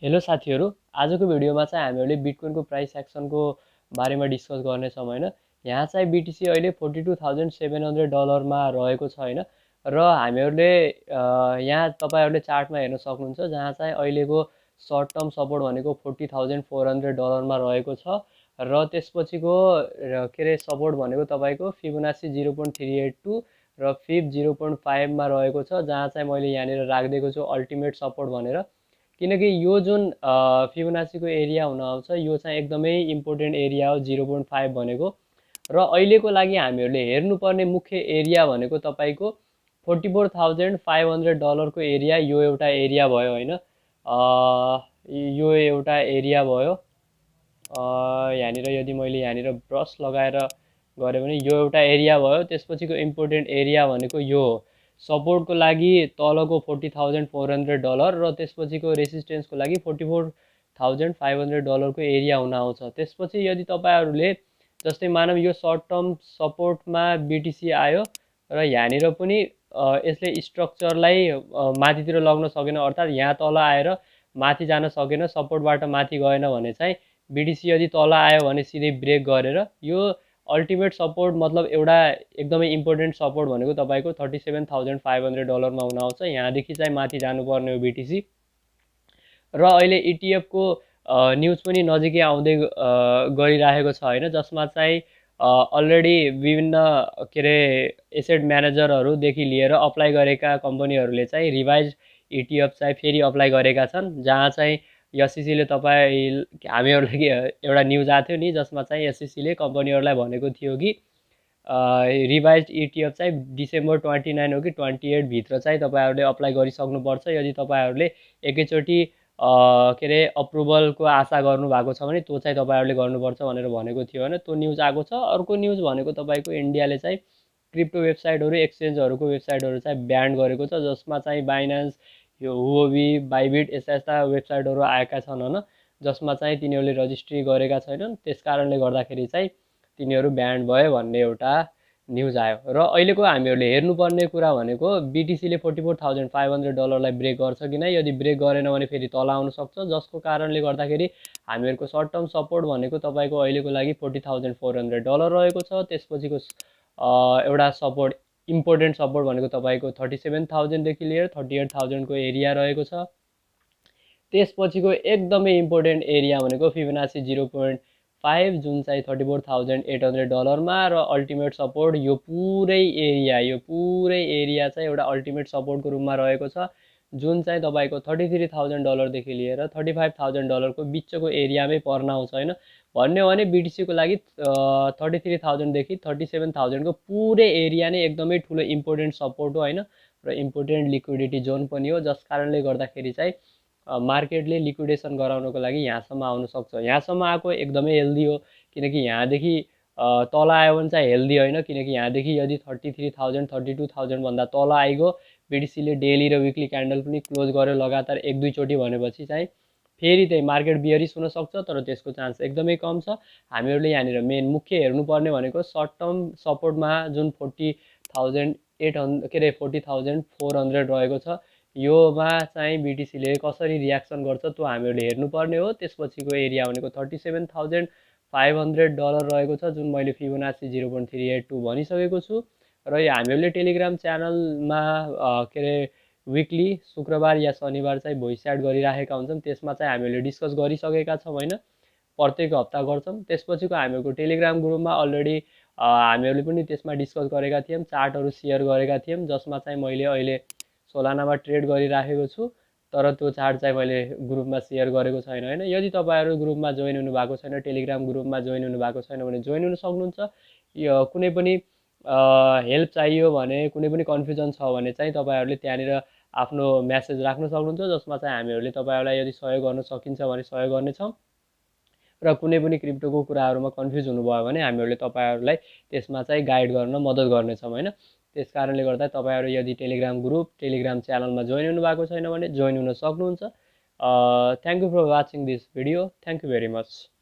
Hello साथीहरु, आजको भिडियोमा चाहिँ हामीले बिटकोइनको प्राइस एक्सनको बारेमा डिस्कस गर्नेछौँ हैन। यहाँ चाहिँ बीटीसी अहिले $42,700 मा रहेको छ हैन। र हामीहरूले यहाँ तपाईहरुले चार्टमा हेर्न सक्नुहुन्छ जहाँ चाहिँ अहिलेको सर्ट टर्म सपोर्ट भनेको $40,400 मा रहेको छ र त्यसपछिको के रे सपोर्ट भनेको तपाईको फिबोनाची 0.382 र फिब 0.5 मा रहेको छ, जहाँ चाहिँ मैले यहाँनिर राख्दिएको छु अल्टिमेट सपोर्ट भनेर। किनकि यो जुन फिबोनाचीको एरिया हुन आउँछ यो चाहिँ एकदमै इम्पोर्टेन्ट एरिया हो 0.5 भनेको। र अहिलेको लागि हामीहरूले हेर्नुपर्ने मुख्य एरिया भनेको तपाईको $44,500 को एरिया, यो एउटा एरिया भयो हैन। यो एउटा एरिया भयो। यहाँनिर यदि मैले यहाँनिर ब्रस लगाएर गरे भने यो एउटा एरिया भयो। त्यसपछिको इम्पोर्टेन्ट एरिया भनेको यो हो सपोर्टको लागि तलको $40,400 र त्यसपछिको रेसिस्टेन्सको लागि $44,500 को एरिया हुन आउँछ। त्यसपछि यदि तपाईहरुले जस्तै मानव यो सर्ट टर्म सपोर्टमा बीटीसी आयो र यहाँनिर पनि यसले स्ट्रक्चरलाई माथितिर लग्न सकेन, अर्थात् यहाँ तल आएर माथि जान सकेन, सपोर्टबाट माथि गएन भने चाहिँ बीटीसी यदि तल आयो भने सिधै ब्रेक गरेर यो अल्टिमेट सपोर्ट मतलब एउटा एकदमै इम्पोर्टेन्ट सपोर्ट भनेको तपाईको $37,500 मा हुन आउँछ। यहाँदेखि चाहिँ माथि जानुपर्ने हो बीटीसी। र अहिले ETF को न्युज पनि नजिकै आउँदै गरिरहेको छ हैन, जसमा चाहिँ अलरेडी विभिन्न के रे एसेट म्यानेजरहरुदेखि लिएर अप्लाई गरेका कम्पनीहरूले चाहिँ रिभाइज ETF चाहिँ फेरि अप्लाई गरेका छन्, जहाँ चाहिँ एसईसीले हामीहरुलाई एउटा न्युज आएको थियो नि, जसमा चाहिँ एसईसीले कम्पनीहरुलाई भनेको थियो कि रिभाइज्ड ETF चाहिँ डिसेम्बर 29 हो कि 28 भित्र चाहिँ तपाईहरुले अप्लाई गरिसक्नुपर्छ। यदि तपाईहरुले एकैचोटी के रे अप्रुभलको आशा गर्नु भएको छ भने त्यो चाहिँ तपाईहरुले गर्नुपर्छ भनेर भनेको थियो हैन। त्यो न्युज आएको छ। अर्को न्युज भनेको तपाईको इन्डियाले चाहिँ क्रिप्टो वेबसाइटहरु, एक्सचेन्जहरुको वेबसाइटहरु चाहिँ ब्यान गरेको छ, जसमा चाहिँ बाइनान्स, यो हुओबी, बाइबिट यस्ता वेबसाइटहरु आएका छन् हैन, जसमा चाहिँ तिनीहरूले रजिस्ट्री गरेका छैनन्। त्यसकारणले गर्दाखेरि चाहिँ तिनीहरू ब्यान्ड भयो भन्ने एउटा न्युज आयो। र अहिलेको हामीहरूले हेर्नुपर्ने कुरा भनेको बीटीसीले $44,500 लाई ब्रेक गर्छ कि नै। यदि ब्रेक गरेन भने फेरि तल आउन सक्छ, जसको कारणले गर्दाखेरि हामीहरूको सर्ट टर्म सपोर्ट भनेको तपाईको अहिलेको लागि $40,400 रहेको छ। त्यसपछिको एउटा सपोर्ट, इम्पोर्टेन्ट सपोर्ट भनेको तपाईको 37,000 देखि लिएर 38,000 को एरिया रहेको छ। त्यसपछिको एकदमै इम्पोर्टेन्ट एरिया भनेको फिबोनाची 0.5 जुन चाहिँ $34,800 मा, र अल्टिमेट सपोर्ट यो पुरै एरिया चाहिँ एउटा अल्टिमेट सपोर्टको रूपमा रहेको छ, जुन चाहिँ तपाईको $33,000 देखि लिएर $35,000 को बिचको एरियामै पर्न आउँछ हैन। भन्ने हो भने बीटीसी को लागि 33,000 देखि 37,000 को पुरै एरिया नै एकदमै ठुलो इम्पोर्टेन्ट सपोर्ट हो हैन, र इम्पोर्टेन्ट लिक्विडिटी जोन पनि हो, जस कारणले गर्दाखेरि चाहिँ मार्केटले लिक्विडेसन गराउनको लागि यहाँसम्म आउन सक्छ। यहाँसम्म आएको एकदमै हेल्दी हो, किनकि यहाँदेखि तल आयो भने चाहिँ हेल्दी होइन, किनकि यहाँदेखि यदि 33,000 32,000 भन्दा तल आइगयो, बीटीसीले डेली र विकली क्यान्डल पनि क्लोज गर्यो लगातार एक दुई चोटि भनेपछि चाहिँ फेरि त्यही मार्केट बियरिस हुन सक्छ, तर त्यसको चान्स एकदमै कम छ। हामीहरूले यहाँनिर मेन मुख्य हेर्नुपर्ने भनेको सर्ट टर्म सपोर्टमा जुन 40,800 के रे 40,400 रहेको छ, योमा चाहिँ बीटीसीले कसरी रियाक्सन गर्छ त्यो हामीहरूले हेर्नुपर्ने हो। त्यसपछिको एरिया भनेको $37,500 रहेको छ, जुन मैले फिबोनाची 0.382 भनिसकेको छु। र यो हामीहरूले टेलिग्राम च्यानलमा के रे विकली शुक्रबार या शनिबार चाहिँ भोइस च्याट गरिराखेका हुन्छौँ, त्यसमा चाहिँ हामीहरूले डिस्कस गरिसकेका छौँ हैन, प्रत्येक हप्ता गर्छौँ। त्यसपछिको हामीहरूको टेलिग्राम ग्रुपमा अलरेडी हामीहरूले पनि त्यसमा डिस्कस गरेका थियौँ, चार्टहरू सेयर गरेका थियौँ, जसमा चाहिँ मैले अहिले सोलानामा ट्रेड गरिराखेको छु, तर त्यो चार्ट चाहिँ मैले ग्रुपमा सेयर गरेको छैन हैन। यदि तपाईहरु ग्रुपमा जोइन हुनु भएको छैन, टेलिग्राम ग्रुपमा जोइन हुनु भएको छैन भने जोइन हुन सक्नुहुन्छ। यो कुनै पनि हेल्प चाहियो भने, कुनै पनि कन्फ्युजन छ भने चाहिँ तपाईहरुले त्यहाँनिर आफ्नो मेसेज राख्न सक्नुहुन्छ, जसमा चाहिँ हामीहरूले तपाईहरुलाई यदि सहयोग गर्न सकिन्छ भने सहयोग गर्नेछौँ। र कुनै पनि क्रिप्टोको कुराहरुमा कन्फ्युज हुनुभयो भने हामीहरूले तपाईहरुलाई त्यसमा चाहिँ गाइड गर्न मद्दत गर्नेछौँ हैन। त्यसकारणले गर्दा तपाईहरु यदि टेलिग्राम ग्रुप, टेलिग्राम च्यानलमा जोइन हुनु भएको छैन भने जोइन हुन सक्नुहुन्छ। Thank you for watching this video. Thank you very much.